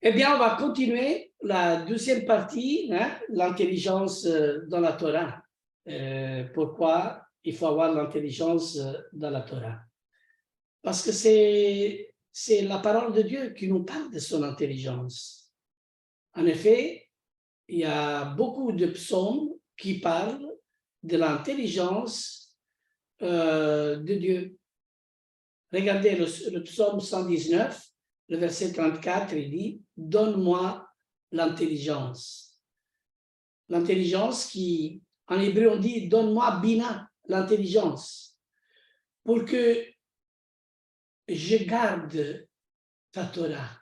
Eh bien, on va continuer la deuxième partie, hein, l'intelligence dans la Torah. Pourquoi il faut avoir l'intelligence dans la Torah? Parce que c'est la parole de Dieu qui nous parle de son intelligence. En effet, il y a beaucoup de psaumes qui parlent de l'intelligence de Dieu. Regardez le psaume 119, le verset 34, il dit « Donne-moi l'intelligence ». L'intelligence qui, en hébreu, on dit « Donne-moi bina », l'intelligence, pour que je garde ta Torah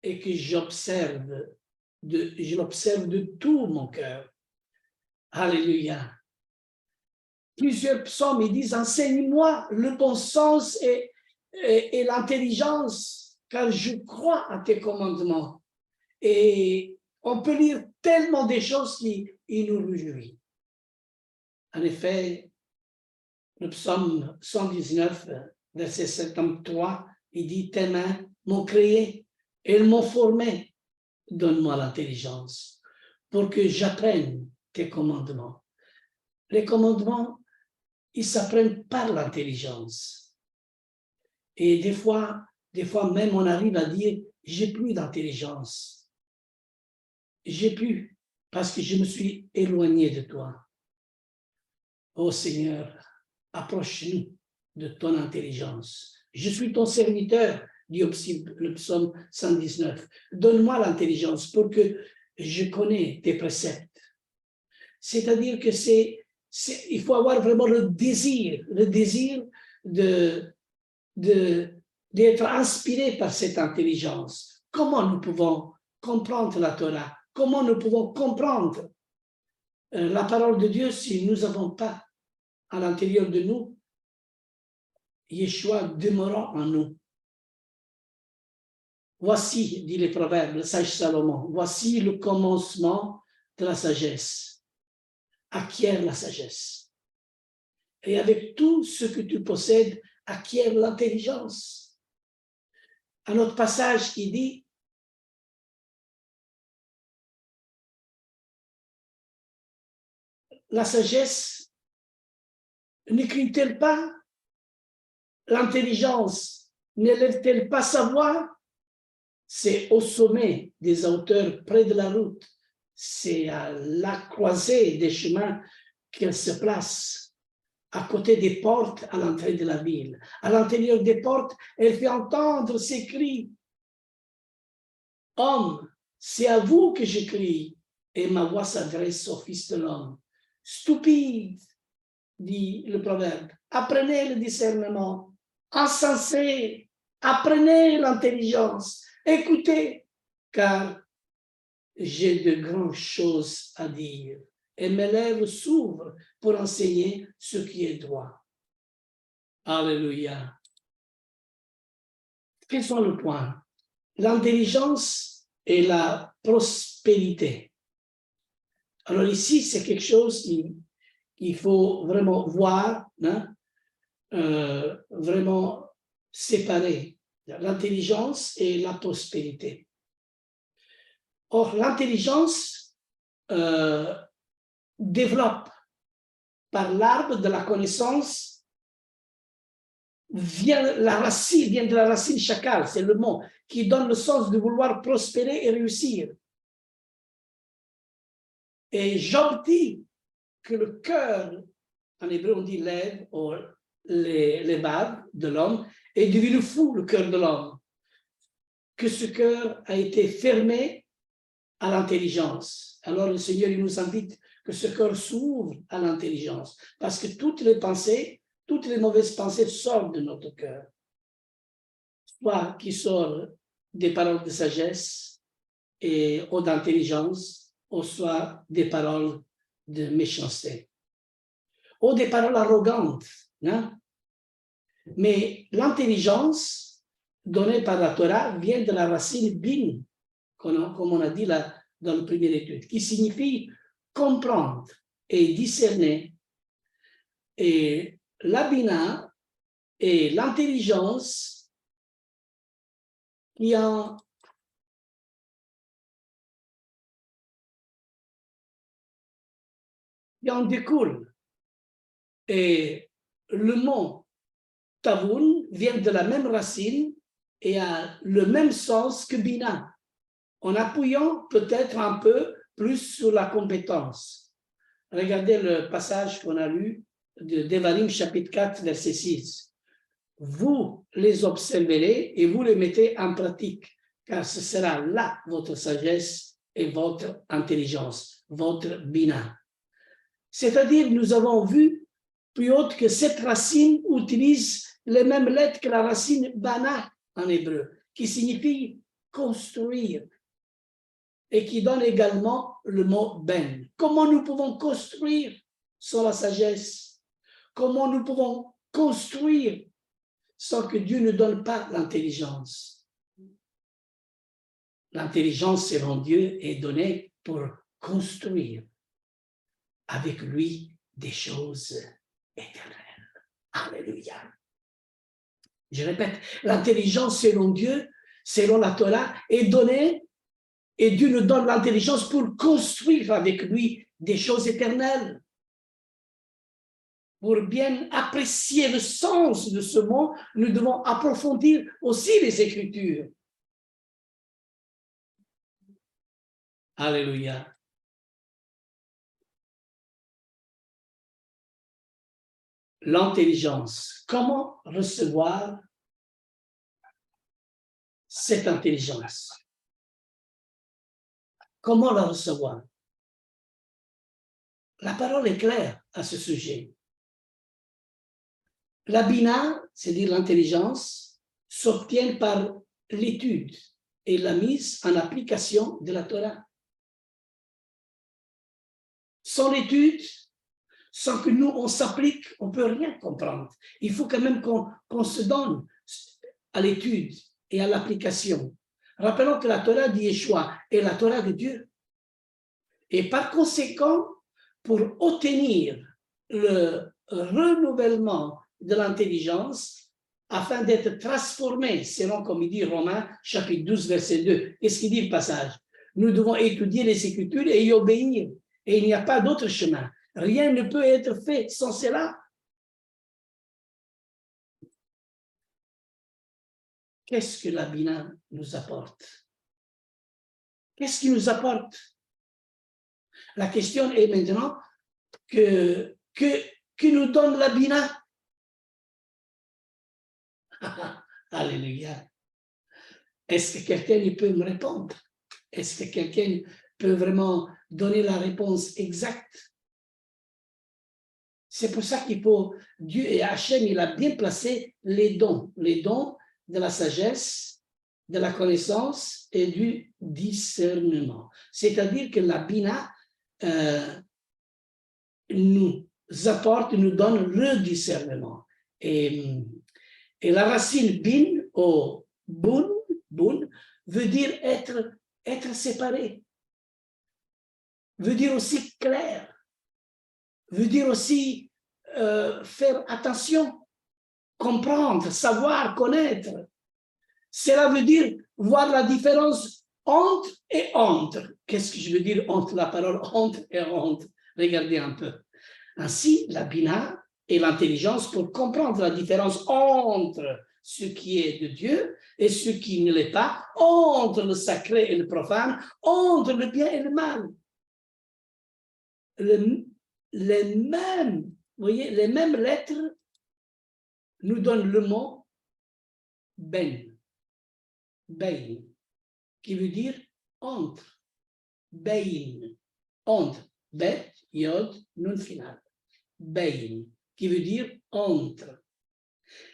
et que je l'observe de tout mon cœur. Alléluia. Plusieurs psaumes, ils disent « Enseigne-moi le bon sens et l'intelligence, car je crois à tes commandements. » Et on peut lire tellement de choses qui nous réjouissent. En effet, le psaume 119, verset 73, il dit « Tes mains m'ont créé, elles m'ont formé. Donne-moi l'intelligence pour que j'apprenne tes commandements. » Les commandements, ils s'apprennent par l'intelligence. Et des fois même, on arrive à dire « j'ai plus d'intelligence. J'ai plus, parce que je me suis éloigné de toi. » Oh Seigneur, approche-nous de ton intelligence. Je suis ton serviteur, dit le psaume 119. Donne-moi l'intelligence pour que je connaisse tes préceptes. C'est-à-dire que il faut avoir vraiment le désir d'être inspiré par cette intelligence. Comment nous pouvons comprendre la Torah? Comment nous pouvons comprendre la parole de Dieu si nous n'avons pas à l'intérieur de nous Yeshua demeurant en nous? Voici, dit les Proverbes, le sage Salomon, voici le commencement de la sagesse. Acquiert la sagesse. Et avec tout ce que tu possèdes, acquiert l'intelligence. Un autre passage qui dit, la sagesse n'écrit-elle pas l'intelligence? N'élève-t-elle pas sa voix? C'est au sommet des hauteurs, près de la route. C'est à la croisée des chemins qu'elle se place, à côté des portes à l'entrée de la ville. À l'intérieur des portes, elle fait entendre ses cris. « Homme, c'est à vous que je crie. » Et ma voix s'adresse au Fils de l'homme. « Stupide, dit le proverbe, apprenez le discernement. Insensé, apprenez l'intelligence. Écoutez, car j'ai de grandes choses à dire, et mes lèvres s'ouvrent pour enseigner ce qui est droit. » Alléluia. Quels sont les points? L'intelligence et la prospérité. Alors ici, c'est quelque chose qu'il faut vraiment voir, hein, vraiment séparer, l'intelligence et la prospérité. Or, l'intelligence développe par l'arbre de la connaissance, vient de la racine chacal, c'est le mot, qui donne le sens de vouloir prospérer et réussir. Et Job dit que le cœur, en hébreu on dit l'ève, ou les bades de l'homme, est devenu fou, le cœur de l'homme. Que ce cœur a été fermé à l'intelligence. Alors le Seigneur il nous invite que ce cœur s'ouvre à l'intelligence, parce que toutes les pensées, toutes les mauvaises pensées sortent de notre cœur. Soit qui sortent des paroles de sagesse ou d'intelligence, ou soit des paroles de méchanceté, ou des paroles arrogantes. Hein? Mais l'intelligence donnée par la Torah vient de la racine bin, comme on a dit là dans la première étude, qui signifie comprendre et discerner. Et la bina et l'intelligence qui en qui en découle. Et le mot Tavoun vient de la même racine et a le même sens que Bina, en appuyant peut-être un peu plus sur la compétence. Regardez le passage qu'on a lu de Devarim chapitre 4, verset 6. Vous les observerez et vous les mettez en pratique, car ce sera là votre sagesse et votre intelligence, votre Bina. C'est-à-dire, nous avons vu plus haut que cette racine utilise les mêmes lettres que la racine Bana en hébreu, qui signifie construire et qui donne également le mot Ben. Comment nous pouvons construire sans la sagesse? Comment nous pouvons construire sans que Dieu ne donne pas l'intelligence? L'intelligence, selon Dieu, est donnée pour construire avec lui des choses éternelles. Alléluia. Je répète, l'intelligence selon Dieu, selon la Torah, est donnée et Dieu nous donne l'intelligence pour construire avec lui des choses éternelles. Pour bien apprécier le sens de ce mot, nous devons approfondir aussi les Écritures. Alléluia. L'intelligence. Comment recevoir cette intelligence? Comment la recevoir? La parole est claire à ce sujet. La Bina, c'est-à-dire l'intelligence, s'obtient par l'étude et la mise en application de la Torah. Sans l'étude, sans que nous, on s'applique, on ne peut rien comprendre. Il faut quand même qu'on se donne à l'étude et à l'application. Rappelons que la Torah d'Yeshua est la Torah de Dieu. Et par conséquent, pour obtenir le renouvellement de l'intelligence, afin d'être transformé, selon comme il dit Romains, chapitre 12, verset 2. Qu'est-ce qu'il dit le passage? Nous devons étudier les Écritures et y obéir. Et il n'y a pas d'autre chemin. Rien ne peut être fait sans cela. Qu'est-ce que la Bina nous apporte? Qu'est-ce qui nous apporte? La question est maintenant que nous donne la Bina? Alléluia. Est-ce que quelqu'un peut me répondre? Est-ce que quelqu'un peut vraiment donner la réponse exacte? C'est pour ça qu'il faut, Dieu et Hachem, il a bien placé les dons de la sagesse, de la connaissance et du discernement. C'est-à-dire que la Bina nous apporte, nous donne le discernement. Et la racine bin, ou bun, veut dire être séparé, veut dire aussi clair, veut dire aussi faire attention, comprendre, savoir, connaître. Cela veut dire voir la différence entre et entre. Qu'est-ce que je veux dire entre la parole entre et entre? Regardez un peu. Ainsi, la Bina et l'intelligence pour comprendre la différence entre ce qui est de Dieu et ce qui ne l'est pas, entre le sacré et le profane, entre le bien et le mal. Les mêmes lettres nous donnent le mot ben, qui veut dire entre, entre, bet, yod, nun final, qui veut dire entre.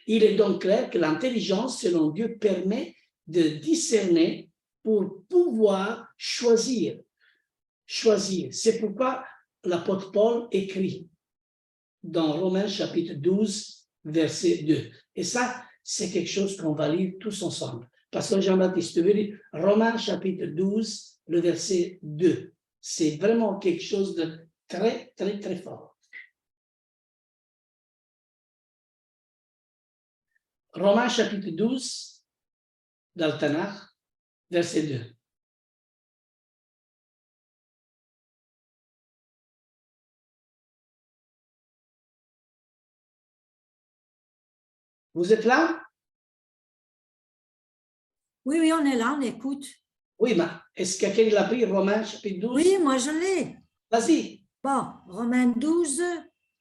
Il est donc clair que l'intelligence, selon Dieu, permet de discerner pour pouvoir choisir. C'est pourquoi l'apôtre Paul écrit dans Romains chapitre 12, verset 2. Et ça, c'est quelque chose qu'on va lire tous ensemble. Pasteur Jean-Baptiste, tu veux lire Romains chapitre 12, le verset 2. C'est vraiment quelque chose de très, très, très fort. Romains chapitre 12, dans le Tanakh, verset 2. Vous êtes là? Oui, oui, on est là, on écoute. Oui, mais est-ce que quelqu'un l'a pris, Romains chapitre 12? Oui, moi je l'ai. Vas-y. Bon, Romains 12,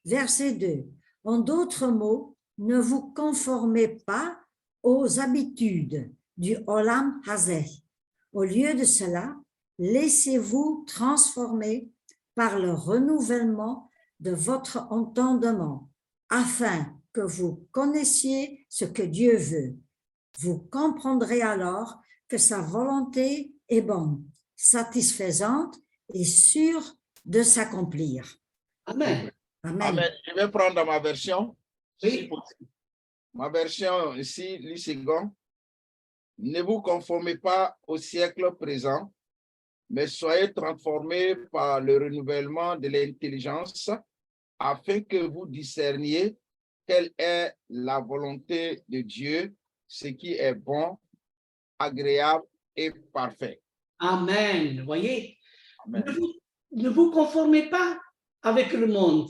verset 2. En d'autres mots, ne vous conformez pas aux habitudes du Olam Hazeh. Au lieu de cela, laissez-vous transformer par le renouvellement de votre entendement, afin que vous connaissiez ce que Dieu veut. Vous comprendrez alors que sa volonté est bonne, satisfaisante et sûre de s'accomplir. Amen. Amen. Amen. Je vais prendre ma version. Oui. Si possible. Ma version ici, lit second. Ne vous conformez pas au siècle présent, mais soyez transformés par le renouvellement de l'intelligence afin que vous discerniez quelle est la volonté de Dieu, ce qui est bon, agréable et parfait. Amen. Voyez? Amen. Ne vous conformez pas avec le monde,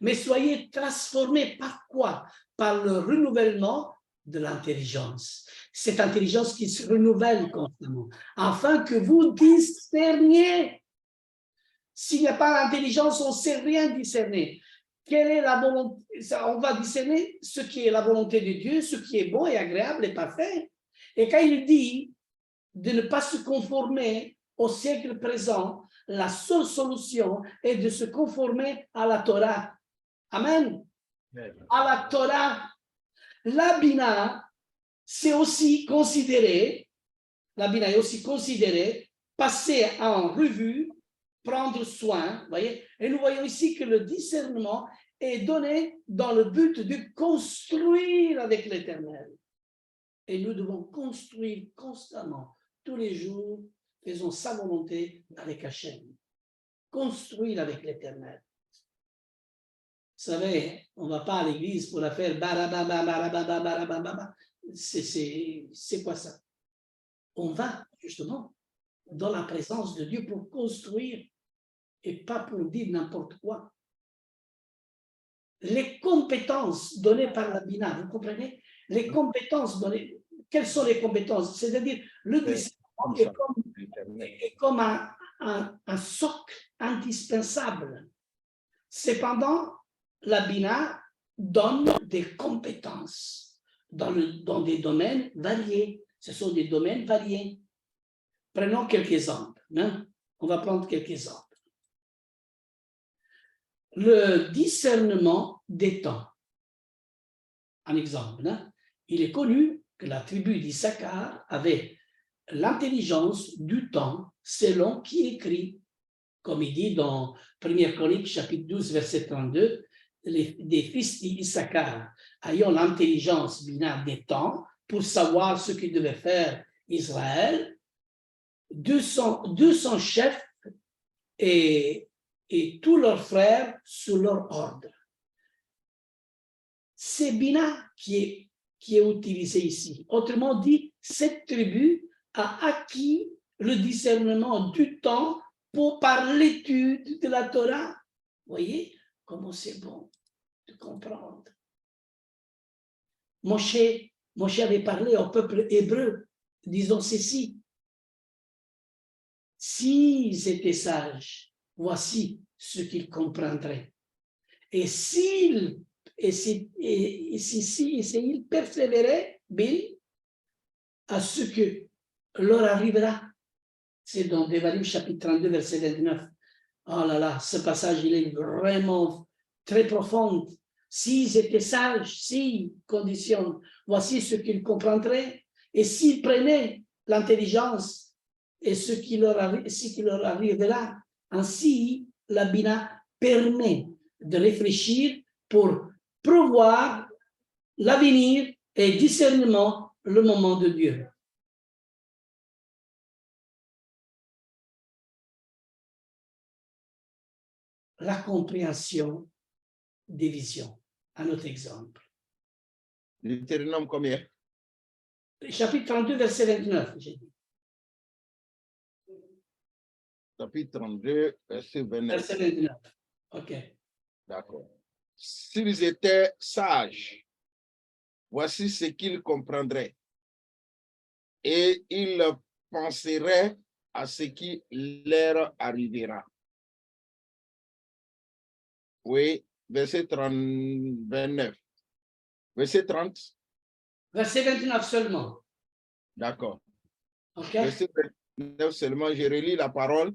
mais soyez transformés par quoi? Par le renouvellement de l'intelligence. Cette intelligence qui se renouvelle constamment, afin que vous discerniez. S'il n'y a pas l'intelligence, on ne sait rien discerner. Quelle est la volonté? On va discerner ce qui est la volonté de Dieu, ce qui est bon et agréable et parfait. Et quand il dit de ne pas se conformer au siècle présent, la seule solution est de se conformer à la Torah. Amen. À la Torah. La Bina, c'est aussi considéré, la Bina est aussi considérée, passer en revue, prendre soin, voyez. Et nous voyons ici que le discernement est donné dans le but de construire avec l'Éternel. Et nous devons construire constamment, tous les jours, faisons sa volonté avec Hachem. Construire avec l'Éternel. Vous savez, on ne va pas à l'église pour la faire c'est quoi ça? On va justement dans la présence de Dieu pour construire et pas pour dire n'importe quoi. Les compétences données par la Bina, vous comprenez? Les compétences données, quelles sont les compétences? C'est-à-dire, le discernement est comme un socle indispensable. Cependant, la Bina donne des compétences dans des domaines variés. Ce sont des domaines variés. Prenons quelques exemples. Hein? On va prendre quelques exemples. Le discernement des temps. Un exemple. Hein? Il est connu que la tribu d'Issachar avait l'intelligence du temps selon qui écrit, comme il dit dans 1 Chronique, chapitre 12, verset 32, des fils d'Issachar ayant l'intelligence binaire des temps pour savoir ce qu'il devait faire Israël, 200 chefs et tous leurs frères sous leur ordre. C'est Bina qui est utilisé ici. Autrement dit, cette tribu a acquis le discernement du temps par l'étude de la Torah. Vous voyez comment c'est bon de comprendre. Moshe avait parlé au peuple hébreu, disons ceci. S'ils étaient sages, voici ce qu'ils comprendraient. Et s'ils persévéraient, à ce que leur arrivera. C'est dans Devarim chapitre 32, verset 29. Oh là là, ce passage, il est vraiment très profond. S'ils étaient sages, s'ils conditionnent, voici ce qu'ils comprendraient. Et s'ils prenaient l'intelligence et ce qui leur arrivera, ainsi, la Bina permet de réfléchir pour prévoir l'avenir et discernement, le moment de Dieu. La compréhension des visions. Un autre exemple. Deutéronome combien? Chapitre 32, verset 29, j'ai dit. Chapitre 32, verset 29. Verset 29. OK. D'accord. S'ils étaient sages, voici ce qu'il comprendrait. Et il penserait à ce qui leur arrivera. Oui, verset 29. Verset 30. Verset 29 seulement. D'accord. OK? Verset 29 seulement, je relis la parole.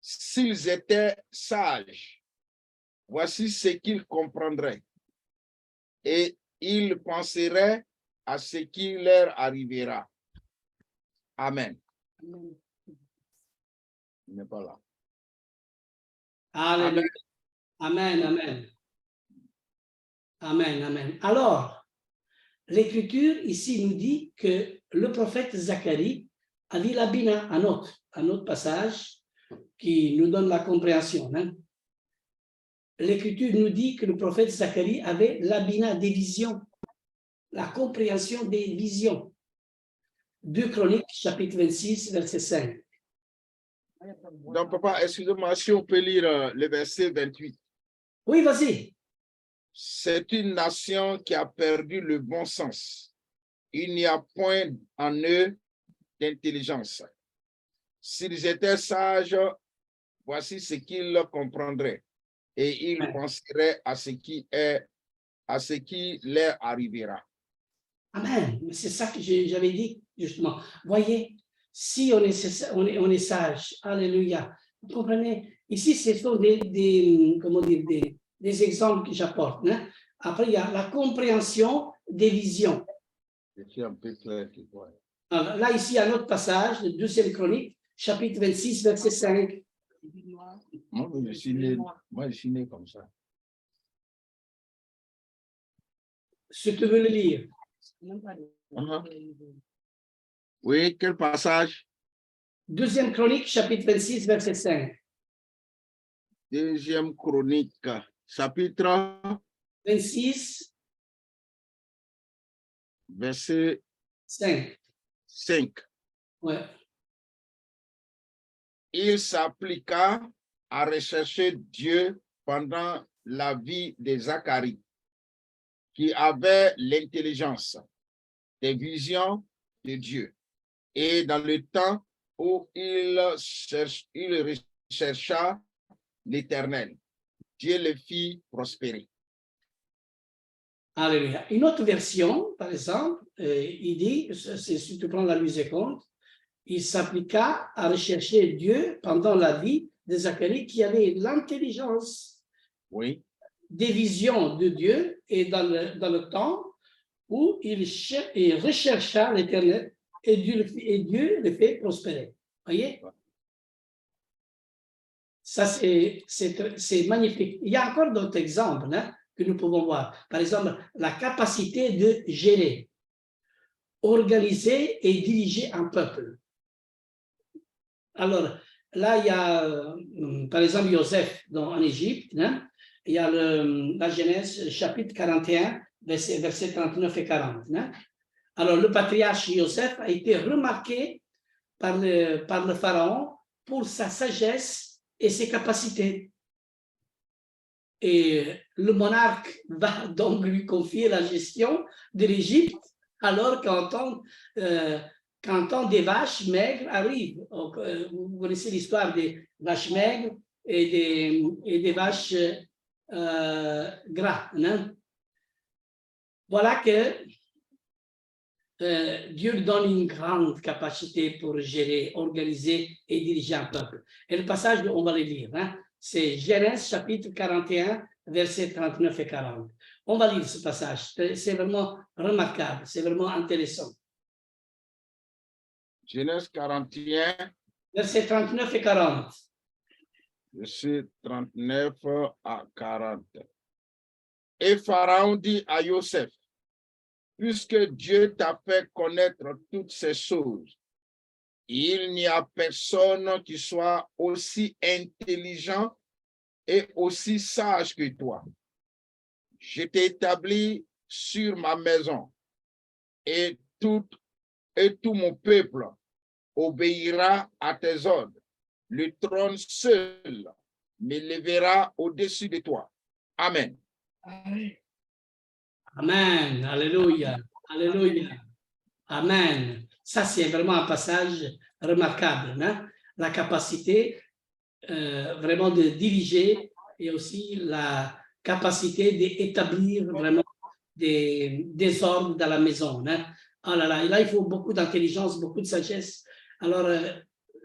S'ils étaient sages, voici ce qu'ils comprendraient. Et ils penseraient à ce qui leur arrivera. Amen. Il n'est pas là. Alléluia. Amen, amen. Amen, amen. Alors, l'Écriture ici nous dit que le prophète Zacharie a dit la Bina, un autre passage qui nous donne la compréhension. Hein? L'Écriture nous dit que le prophète Zacharie avait la Bina des visions, la compréhension des visions. 2 Chroniques, chapitre 26, verset 5. Donc, papa, excusez-moi, si on peut lire le verset 28. Oui, vas-y. C'est une nation qui a perdu le bon sens. Il n'y a point en eux d'intelligence. S'ils étaient sages, voici ce qu'ils comprendraient. Et ils penseraient à ce qui leur arrivera. Amen. C'est ça que j'avais dit, justement. Voyez, si on est sage, alléluia. Vous comprenez? Ici, ce sont des exemples que j'apporte. Hein? Après, il y a la compréhension des visions. Alors, là, ici, il y a un autre passage, le 2e Chronique, chapitre 26, verset 5. Moi, je suis né comme ça. Si tu veux le lire. Oui, quel passage? 2e Chronique, chapitre 26, verset 5. 2e Chronique, chapitre 26, verset 5. 5. Ouais. Il s'appliqua à rechercher Dieu pendant la vie de Zacharie, qui avait l'intelligence des visions de Dieu. Et dans le temps où il rechercha l'Éternel, Dieu le fit prospérer. Alléluia. Une autre version, par exemple, il dit, si tu prends la Louise Comte, il s'appliqua à rechercher Dieu pendant la vie de Zacharie qui avait l'intelligence des visions de Dieu et dans le temps où il rechercha l'Éternel et Dieu le fait prospérer. Voyez? Ça, c'est magnifique. Il y a encore d'autres exemples hein, que nous pouvons voir. Par exemple, la capacité de gérer, organiser et diriger un peuple. Alors, là, il y a, par exemple, Joseph en Égypte. Hein, il y a la Genèse, chapitre 41, versets 39 et 40. Hein. Alors, le patriarche Joseph a été remarqué par le pharaon pour sa sagesse et ses capacités. Et le monarque va donc lui confier la gestion de l'Égypte alors qu'un temps des vaches maigres arrive. Vous connaissez l'histoire des vaches maigres et des vaches gras. Hein? Voilà que Dieu lui donne une grande capacité pour gérer, organiser et diriger un peuple. Et le passage, on va le lire. Hein? C'est Genèse chapitre 41, versets 39 et 40. On va lire ce passage. C'est vraiment remarquable, c'est vraiment intéressant. Genèse 41, versets 39 et 40. Versets 39 à 40. Et Pharaon dit à Joseph, puisque Dieu t'a fait connaître toutes ces choses, il n'y a personne qui soit aussi intelligent et aussi sage que toi. Je t'ai établi sur ma maison et tout mon peuple obéira à tes ordres. Le trône seul m'élèvera au-dessus de toi. Amen. Amen. Alléluia. Alléluia. Amen. Ça, c'est vraiment un passage remarquable. Hein? La capacité vraiment de diriger et aussi la capacité d'établir vraiment des ordres dans la maison. Hein? Oh là là, et là, il faut beaucoup d'intelligence, beaucoup de sagesse. Alors,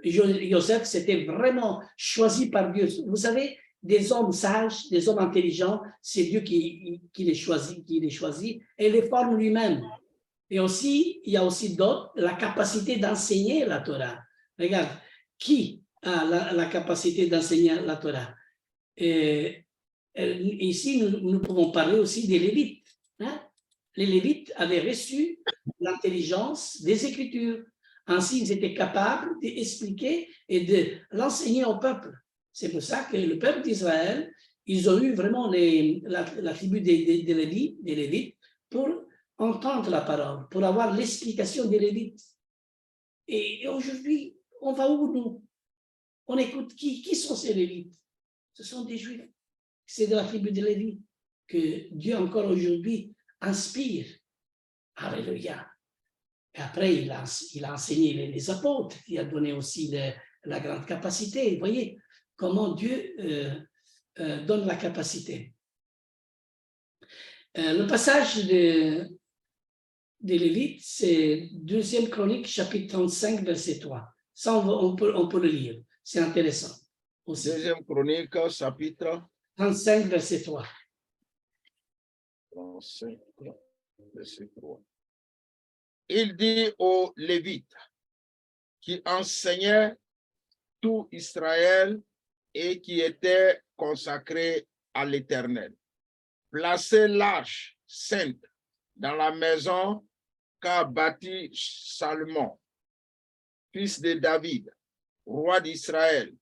Joseph, c'était vraiment choisi par Dieu. Vous savez, des hommes sages, des hommes intelligents, c'est Dieu qui les choisit et les forme lui-même. Et aussi, il y a aussi d'autres, la capacité d'enseigner la Torah. Regarde, qui a la capacité d'enseigner la Torah? Et ici, nous pouvons parler aussi des Lévites. Hein? Les Lévites avaient reçu l'intelligence des Écritures. Ainsi, ils étaient capables d'expliquer et de l'enseigner au peuple. C'est pour ça que le peuple d'Israël, ils ont eu vraiment la tribu des Lévites pour entendre la parole, pour avoir l'explication des Lévites. Et aujourd'hui, on va où nous? On écoute qui sont ces Lévites? Ce sont des Juifs. C'est de la tribu de Lévi que Dieu encore aujourd'hui inspire. Alléluia. Et après, il a enseigné les apôtres, il a donné aussi la grande capacité. Vous voyez comment Dieu donne la capacité. Le passage des Lévites, c'est 2e Chronique, chapitre 35, verset 3. Ça, on peut le lire. C'est intéressant. Aussi. 2e Chronique, chapitre 35, verset 3. 35, verset 3. Il dit aux Lévites qui enseignaient tout Israël et qui étaient consacrés à l'Éternel: placez l'arche sainte dans la maison qu'a bâtie Salomon, fils de David, roi d'Israël.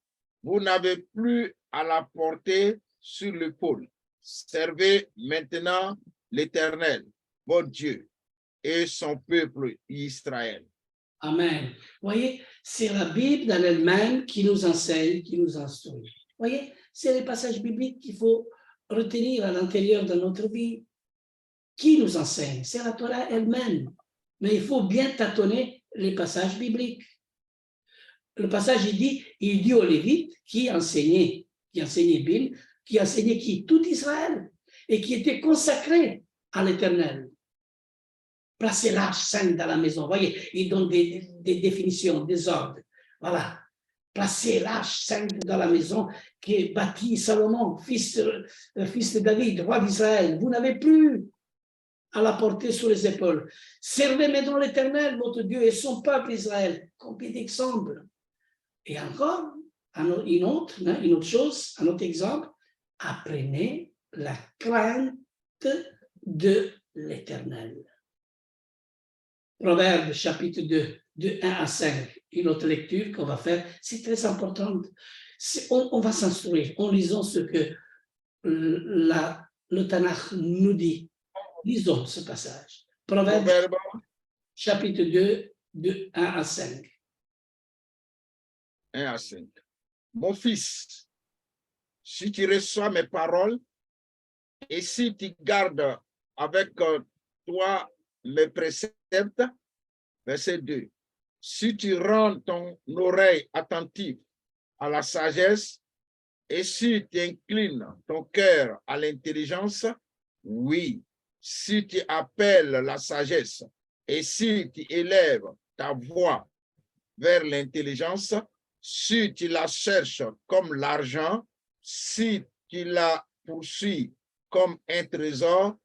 Vous n'avez plus à la porter sur l'épaule. Servez maintenant l'Éternel, votre Dieu, et son peuple Israël. Amen. Vous voyez, c'est la Bible dans elle-même qui nous enseigne, qui nous instruit. Vous voyez, c'est les passages bibliques qu'il faut retenir à l'intérieur de notre vie. Qui nous enseigne? C'est la Torah elle-même. Mais il faut bien tâtonner les passages bibliques. Le passage, il dit aux Lévites qui enseignaient Bible, qui enseignaient tout Israël, et qui étaient consacrés à l'Éternel. Placez l'arche sainte dans la maison. Vous voyez, il donne des définitions, des ordres. Voilà. Placez l'arche sainte dans la maison qui est bâtie Salomon, fils de David, roi d'Israël. Vous n'avez plus à la porter sur les épaules. Servez maintenant l'Éternel, votre Dieu, et son peuple Israël. Combien d'exemples? Et encore, une autre chose, un autre exemple, apprenez la crainte de l'Éternel. Proverbe chapitre 2, de 1 à 5, une autre lecture qu'on va faire, c'est très important. On va s'instruire en lisant ce que le Tanakh nous dit. Lisons ce passage. Proverbe chapitre 2, de 1 à 5. 1 à 5. Mon fils, si tu reçois mes paroles et si tu gardes avec toi mes préceptes, verset 2, si tu rends ton oreille attentive à la sagesse et si tu inclines ton cœur à l'intelligence, oui, si tu appelles la sagesse et si tu élèves ta voix vers l'intelligence, si tu la cherches comme l'argent, si tu la poursuis comme un trésor,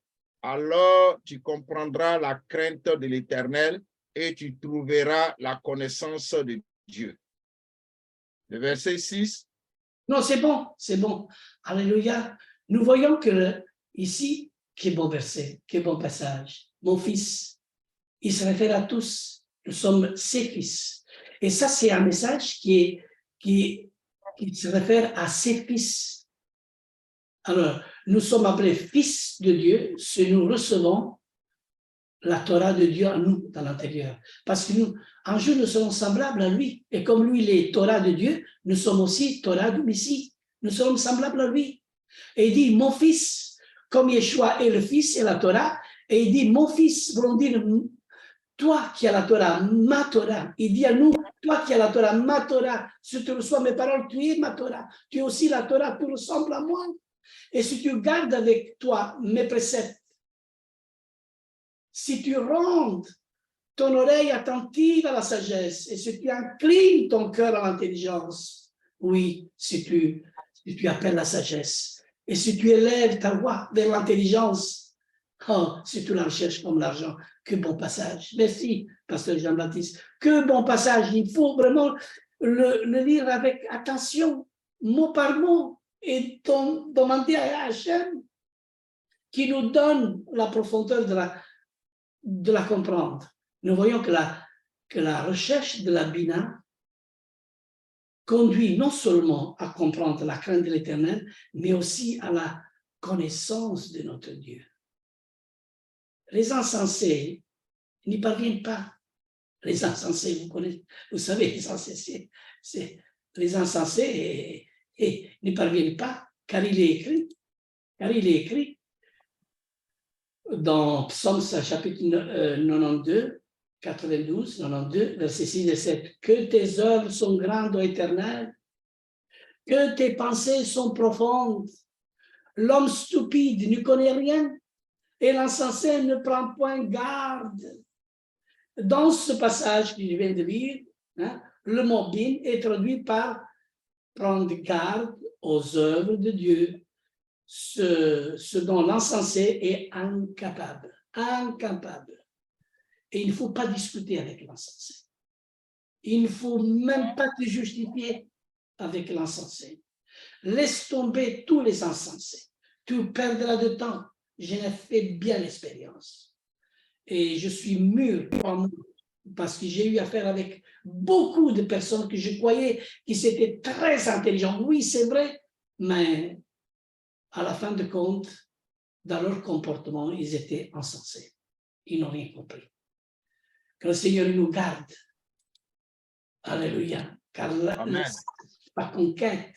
alors tu comprendras la crainte de l'Éternel et tu trouveras la connaissance de Dieu. Le verset 6. Non, c'est bon. Alléluia. Nous voyons que ici, quel bon verset, quel bon passage. Mon fils, il se réfère à tous. Nous sommes ses fils. Et ça, c'est un message qui se réfère à ses fils. Alors, nous sommes appelés fils de Dieu si nous recevons la Torah de Dieu en nous, dans l'intérieur. Parce que nous, un jour, nous serons semblables à lui. Et comme lui, il est Torah de Dieu, nous sommes aussi Torah du Messie. Nous sommes semblables à lui. Et il dit, mon fils, comme Yeshua est le fils et la Torah, Et il dit, mon fils, voulant dire, toi qui as la Torah, ma Torah. Il dit à nous, toi qui as la Torah, ma Torah, si tu reçois mes paroles, tu es ma Torah. Tu es aussi la Torah, tu ressembles à moi. Et si tu gardes avec toi mes préceptes, si tu rends ton oreille attentive à la sagesse et si tu inclines ton cœur à l'intelligence, oui, si tu appelles la sagesse et si tu élèves ta voix vers l'intelligence, oh, si tu la recherches comme l'argent, que bon passage. Merci, pasteur Jean-Baptiste. Que bon passage. Il faut vraiment le lire avec attention, mot par mot, et demander à Hachem qui nous donne la profondeur de la comprendre. Nous voyons que la recherche de la Bina conduit non seulement à comprendre la crainte de l'Éternel, mais aussi à la connaissance de notre Dieu. Les insensés n'y parviennent pas. Les insensés, vous connaissez, vous savez, les insensés, les insensés n'y parviennent pas, car il est écrit dans Psaume chapitre 92, 92, 92, versets 6 et 7, que tes œuvres sont grandes, ô Éternel, que tes pensées sont profondes. L'homme stupide ne connaît rien et l'insensé ne prend point garde. Dans ce passage que je viens de lire, le mot bin est traduit par prendre garde aux œuvres de Dieu, ce dont l'insensé est incapable. Incapable. Et il ne faut pas discuter avec l'insensé. Il ne faut même pas te justifier avec l'insensé. Laisse tomber tous les insensés. Tu perdras de temps. J'en ai fait bien l'expérience. Et je suis mûr parce que j'ai eu affaire avec beaucoup de personnes que je croyais qui étaient très intelligents. Oui, c'est vrai, mais à la fin de compte, dans leur comportement, ils étaient insensés. Ils n'ont rien compris. Que le Seigneur nous garde. Alléluia. Car la conquête,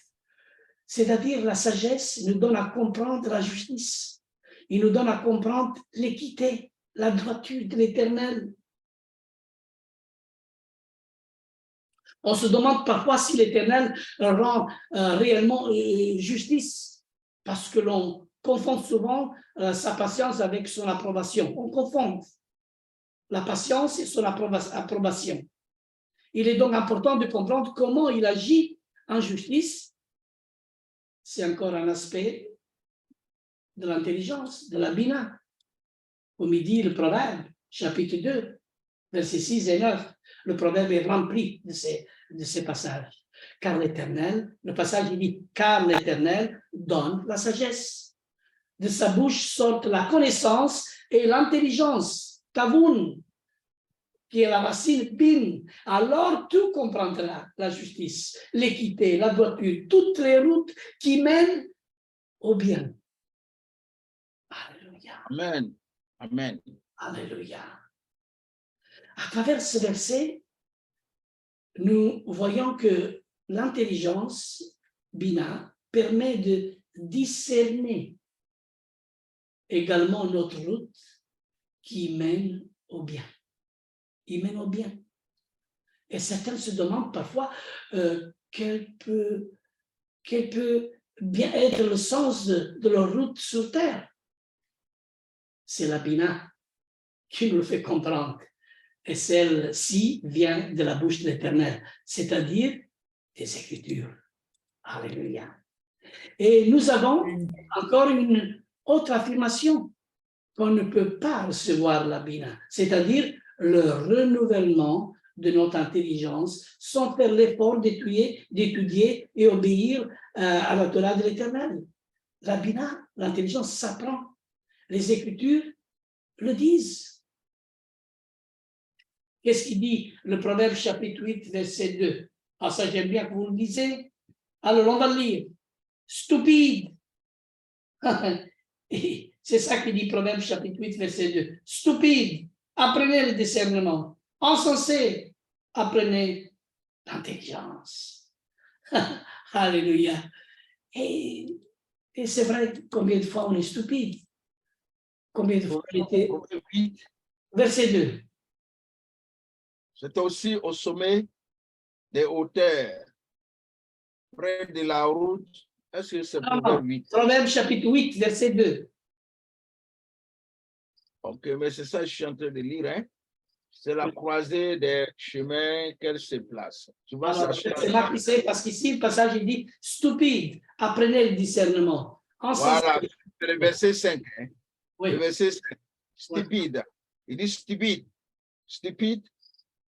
c'est-à-dire la sagesse, nous donne à comprendre la justice. Il nous donne à comprendre l'équité, la droiture de l'Éternel. On se demande parfois si l'Éternel rend réellement justice, parce que l'on confond souvent sa patience avec son approbation. On confond la patience et son approbation. Il est donc important de comprendre comment il agit en justice. C'est encore un aspect de l'intelligence, de la Bina. Comme il dit le Proverbe, chapitre 2, versets 6 et 9. Le Proverbe est rempli de ces passages. Car l'Éternel, le passage il dit, car l'Éternel donne la sagesse. De sa bouche sortent la connaissance et l'intelligence. Tavoun, qui est la racine bin, alors tu comprendras la justice, l'équité, la droiture, toutes les routes qui mènent au bien. Alléluia. Amen. Amen. Alléluia. À travers ce verset, nous voyons que l'intelligence, Bina, permet de discerner également notre route qui mène au bien. Il mène au bien. Et certains se demandent parfois quel peut bien être le sens de leur route sur Terre. C'est la Bina qui nous le fait comprendre. Et celle-ci vient de la bouche de l'Éternel, c'est-à-dire des Écritures. Alléluia. Et nous avons encore une autre affirmation qu'on ne peut pas recevoir la Bina, c'est-à-dire le renouvellement de notre intelligence sans faire l'effort d'étudier et obéir à la Torah de l'Éternel. La Bina, l'intelligence s'apprend. Les Écritures le disent. Qu'est-ce qu'il dit le Proverbe chapitre 8, verset 2? Ah, ça j'aime bien que vous le disiez. Alors, on va le lire. Stupide. C'est ça que dit Proverbe chapitre 8, verset 2. Stupide, apprenez le discernement. Insensé, apprenez l'intelligence. Alléluia. Et c'est vrai, combien de fois on est stupide? Combien de fois il était? Proverbe 8, Verset 2. c'était aussi au sommet des hauteurs, près de la route. Est-ce que c'est Proverbe 8? Proverbe chapitre 8, verset 2. Ok, mais c'est ça que je suis en train de lire. Hein? C'est la croisée des chemins qu'elle se place. Tu vois, Alors, ça c'est marqué ici, parce qu'ici, le passage, il dit stupide, apprenez le discernement. Voilà, c'est le verset 5. Hein? Oui. Le verset 5. Stupide. Il dit stupide. Stupide,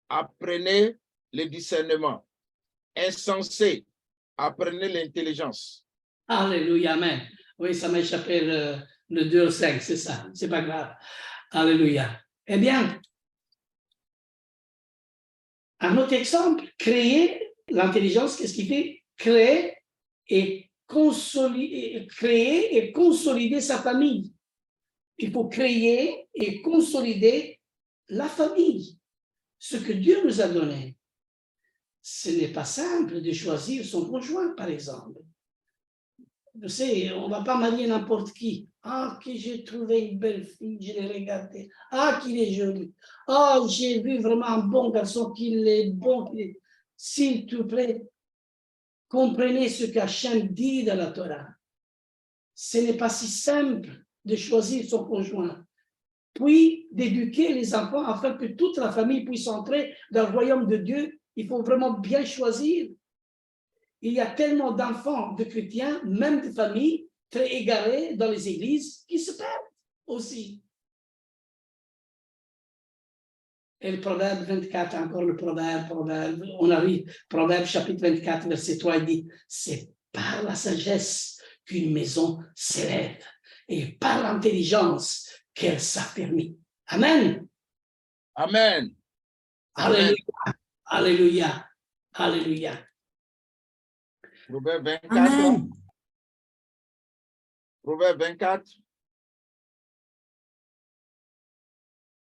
apprenez le discernement. Insensé, apprenez l'intelligence. Alléluia, amen. Oui, ça m'a échappé le 2 au 5, c'est ça, c'est pas grave. Alléluia. Eh bien, un autre exemple, créer l'intelligence, qu'est-ce qu'il fait? Créer et consolider sa famille. Il faut créer et consolider la famille. Ce que Dieu nous a donné. Ce n'est pas simple de choisir son conjoint, par exemple. Vous savez, on ne va pas marier n'importe qui. Ah, que j'ai trouvé une belle fille, je l'ai regardée. Ah, qu'il est joli. Ah, j'ai vu vraiment un bon garçon, qu'il est bon. S'il te plaît, comprenez ce qu'Hachem dit dans la Torah. Ce n'est pas si simple de choisir son conjoint. Puis d'éduquer les enfants afin que toute la famille puisse entrer dans le royaume de Dieu. Il faut vraiment bien choisir. Il y a tellement d'enfants, de chrétiens, même de familles, très égarées dans les églises, qui se perdent aussi. Et le Proverbe 24, encore le Proverbe, on arrive, Proverbe chapitre 24, verset 3, il dit, c'est par la sagesse qu'une maison s'élève et par l'intelligence qu'elle s'affermit. Amen. Amen. Alléluia. Alléluia. Alléluia. Proverbe 24. Amen. Proverbe 24.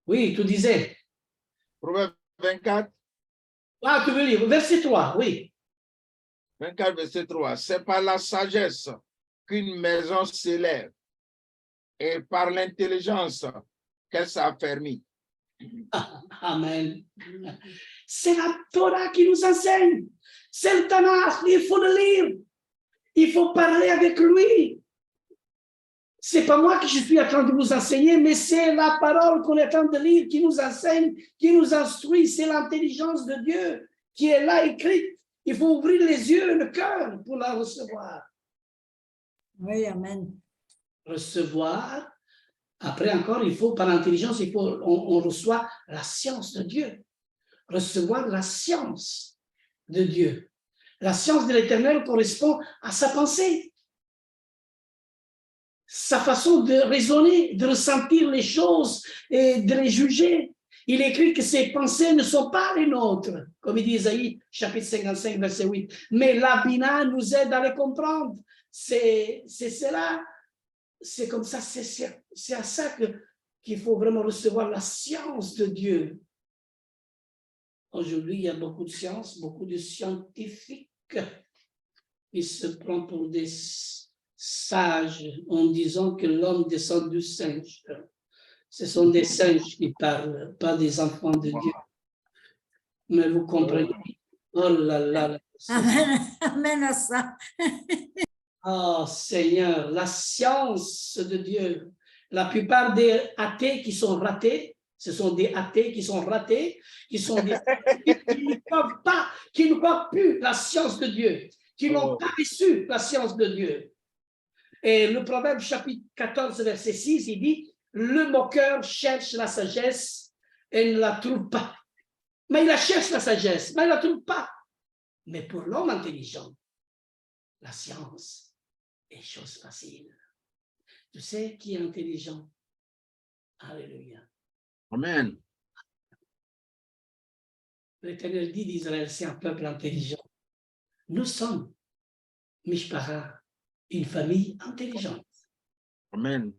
Oui, tu disais. Proverbe 24. Ah, tu veux lire. Verset 3, oui. 24, verset 3. C'est par la sagesse qu'une maison s'élève et par l'intelligence qu'elle s'affermit. Amen. C'est la Torah qui nous enseigne. C'est le Tanakh, il faut le lire. Il faut parler avec lui. C'est pas moi que je suis en train de vous enseigner, mais c'est la parole qu'on est en train de lire qui nous enseigne, qui nous instruit. C'est l'intelligence de Dieu qui est là écrite. Il faut ouvrir les yeux, le cœur pour la recevoir. Oui, amen. Recevoir. Après encore, il faut, par l'intelligence, on reçoit la science de Dieu. Recevoir la science de Dieu. La science de l'Éternel correspond à sa pensée, sa façon de raisonner, de ressentir les choses et de les juger. Il écrit que ses pensées ne sont pas les nôtres, comme il dit Isaïe, chapitre 55, verset 8. Mais la Bina nous aide à les comprendre. C'est cela, c'est comme ça, c'est à ça qu'il faut vraiment recevoir la science de Dieu. Aujourd'hui, il y a beaucoup de sciences, beaucoup de scientifiques qui se prennent pour des sages en disant que l'homme descend du singe. Ce sont des singes qui parlent, pas des enfants de Dieu. Mais vous comprenez? Oh là là. Amen, amen à ça. Oh Seigneur, la science de Dieu. La plupart des athées qui sont ratés, ce sont des athées qui sont ratés, qui sont des qui ne croient plus la science de Dieu, qui n'ont pas reçu la science de Dieu. Et le Proverbe chapitre 14, verset 6, il dit, le moqueur cherche la sagesse et ne la trouve pas. Mais il la cherche la sagesse, mais il ne la trouve pas. Mais pour l'homme intelligent, la science est chose facile. Tu sais qui est intelligent? Alléluia. Amen. L'Éternel dit d'Israël, c'est un peuple intelligent. Nous sommes, Mishpara, une famille intelligente. Amen.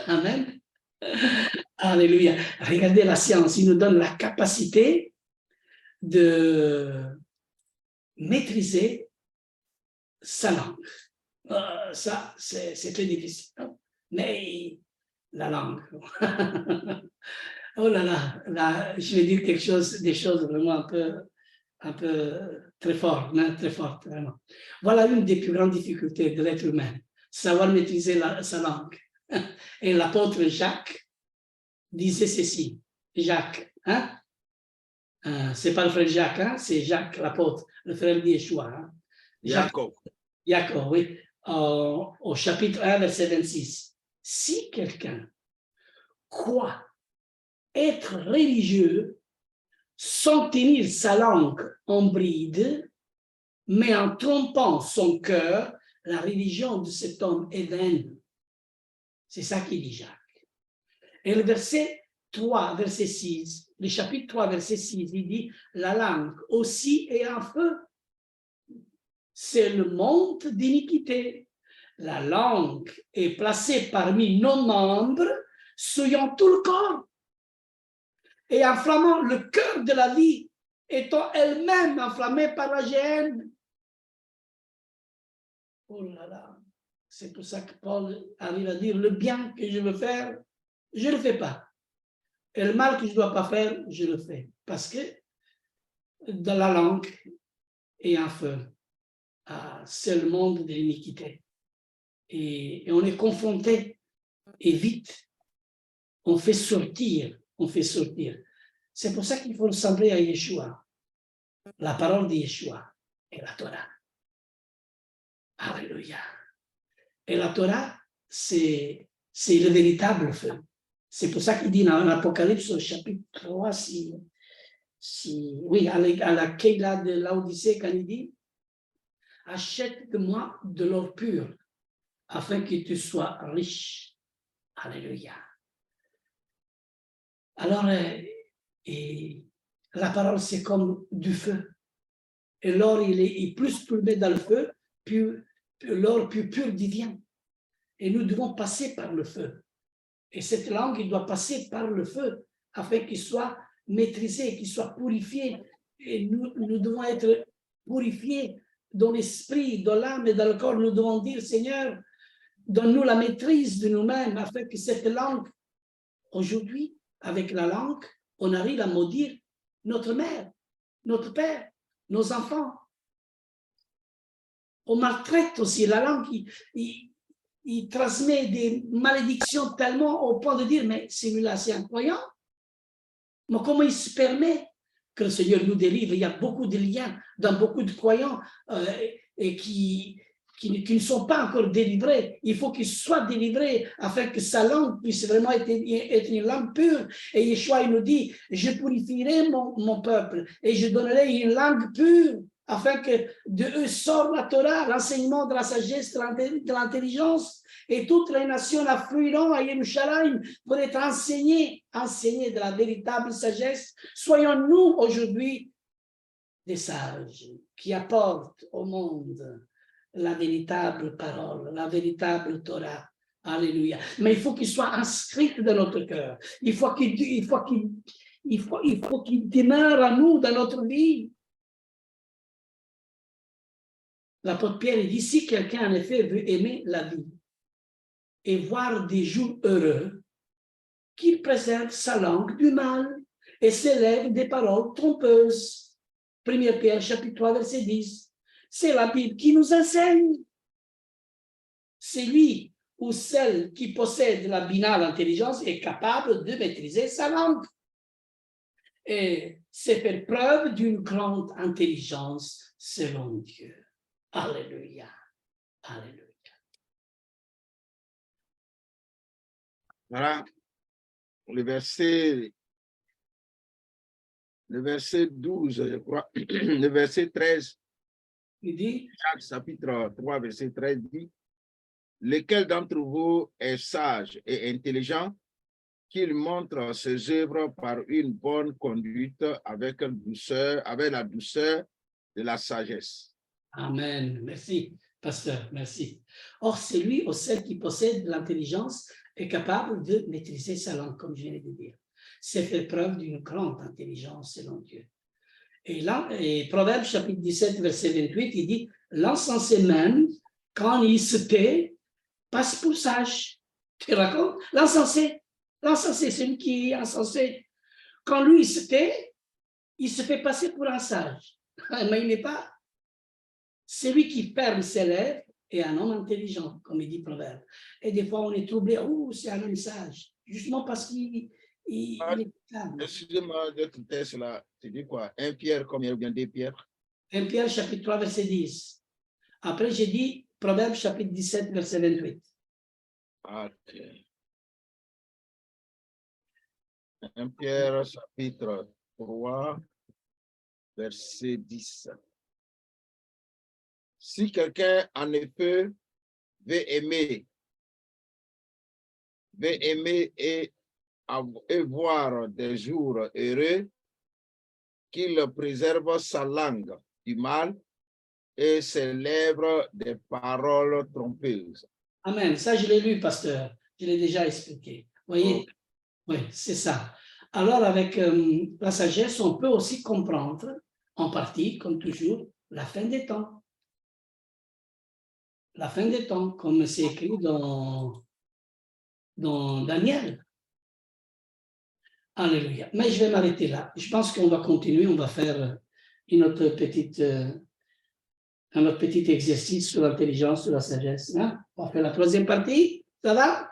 Amen. Alléluia. Regardez la science, il nous donne la capacité de maîtriser sa langue. Ça, c'est très difficile. Mais la langue. Oh là, je vais dire quelque chose, des choses vraiment un peu très fortes, hein, très fortes, vraiment. Voilà une des plus grandes difficultés de l'être humain, savoir maîtriser sa langue. Et l'apôtre Jacques disait ceci, Jacques, hein? C'est pas le frère Jacques, hein? C'est Jacques l'apôtre, le frère d'Yeshua. Hein? Jacob. Jacob, oui, au chapitre 1, verset 26. Si quelqu'un croit être religieux sans tenir sa langue en bride, mais en trompant son cœur, la religion de cet homme est vaine. C'est ça qu'il dit Jacques. Et le verset 3, verset 6, le chapitre 3, verset 6, il dit, la langue aussi est un feu. C'est le monde d'iniquité. La langue est placée parmi nos membres, souillant tout le corps et enflammant le cœur de la vie, étant elle-même enflammée par la géhenne. Oh là là, c'est pour ça que Paul arrive à dire, le bien que je veux faire, je ne le fais pas. Et le mal que je ne dois pas faire, je le fais. Parce que dans la langue est un feu. C'est le monde de l'iniquité. Et on est confronté, et vite, on fait sortir. C'est pour ça qu'il faut ressembler à Yeshua. La parole de Yeshua est la Torah. Alléluia. Et la Torah, c'est le véritable feu. C'est pour ça qu'il dit dans l'Apocalypse, au chapitre 3, oui, à la Keila de Laodicée, quand il dit, achète de moi de l'or pur, afin que tu sois riche. Alléluia. Alors, la parole, c'est comme du feu. Et l'or, il plus tu le mets dans le feu, plus l'or plus pur devient. Et nous devons passer par le feu. Et cette langue, il doit passer par le feu, afin qu'il soit maîtrisé, qu'il soit purifié. Et nous devons être purifiés dans l'esprit, dans l'âme et dans le corps. Nous devons dire, Seigneur, donne-nous la maîtrise de nous-mêmes, afin que cette langue, aujourd'hui, avec la langue, on arrive à maudire notre mère, notre père, nos enfants. On maltraite aussi la langue, il transmet des malédictions tellement au point de dire, mais celui-là, c'est un croyant. Mais comment il se permet que le Seigneur nous délivre? Il y a beaucoup de liens dans beaucoup de croyants et qui ne sont pas encore délivrés. Il faut qu'ils soient délivrés afin que sa langue puisse vraiment être une langue pure. Et Yeshua, il nous dit, je purifierai mon peuple et je donnerai une langue pure afin que de eux sorte la Torah, l'enseignement de la sagesse, de l'intelligence. Et toutes les nations afflueront à Yerushalayim pour être enseignées de la véritable sagesse. Soyons nous aujourd'hui des sages qui apportent au monde la véritable parole, la véritable Torah. Alléluia. Mais il faut qu'il soit inscrit dans notre cœur. Il faut qu'il demeure à nous dans notre vie. L'apôtre Pierre dit, si quelqu'un en effet veut aimer la vie et voir des jours heureux, qu'il préserve sa langue du mal et s'élève des paroles trompeuses. 1 Pierre, chapitre 3, verset 10. C'est la Bible qui nous enseigne. C'est lui ou celle qui possède la binale intelligence est capable de maîtriser sa langue. Et c'est faire preuve d'une grande intelligence selon Dieu. Alléluia. Alléluia. Voilà, le verset 12, je crois, le verset 13. Il dit, Jacques chapitre 3, verset 13 dit, lequel d'entre vous est sage et intelligent, qu'il montre ses œuvres par une bonne conduite avec la douceur de la sagesse. Amen. Merci, pasteur. Merci. Or, c'est lui ou celle qui possède l'intelligence est capable de maîtriser sa langue, comme je viens de dire. C'est faire preuve d'une grande intelligence selon Dieu. Et là, Proverbe chapitre 17, verset 28, il dit, l'insensé même, quand il se tait, passe pour sage, Tu racontes? L'encensé, c'est lui qui est encensé. Quand lui, il se fait passer pour un sage. Mais il n'est pas. C'est lui qui ferme ses lèvres est un homme intelligent, comme il dit Proverbe. Et des fois, on est troublé. Oh, c'est un homme sage. Justement parce qu'il est calme. Excusez-moi d'être texte là. Tu dis quoi? 1 Pierre, combien ou bien 2 Pierre? 1 Pierre, chapitre 3, verset 10. Après, j'ai dit Proverbe, chapitre 17, verset 28. Ok. 1 Pierre, chapitre 3, verset 10. Si quelqu'un, en effet, veut aimer et voir des jours heureux, qu'il préserve sa langue du mal et ses lèvres des paroles trompeuses. Amen. Ça, je l'ai lu, pasteur. Je l'ai déjà expliqué. Vous voyez? Okay. Oui, c'est ça. Alors, avec la sagesse, on peut aussi comprendre, en partie, comme toujours, la fin des temps. La fin des temps, comme c'est écrit dans Daniel. Alléluia. Mais je vais m'arrêter là. Je pense qu'on va continuer, on va faire un autre petit exercice sur l'intelligence, sur la sagesse. Hein? On va faire la troisième partie. Ça va?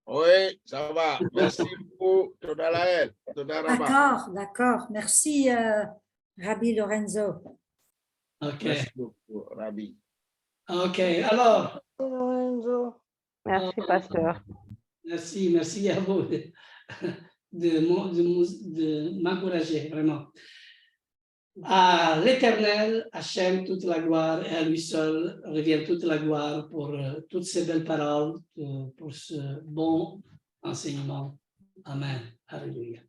Oui, ça va. Merci beaucoup, Todalael. D'accord. Merci, Rabbi Lorenzo. OK. Merci beaucoup, Rabbi. OK. Alors. Lorenzo. Merci, pasteur. Merci à vous de m'encourager, vraiment. À l'Éternel, Hachem, toute la gloire, et à lui seul revient toute la gloire pour toutes ces belles paroles, pour ce bon enseignement. Amen. Alléluia.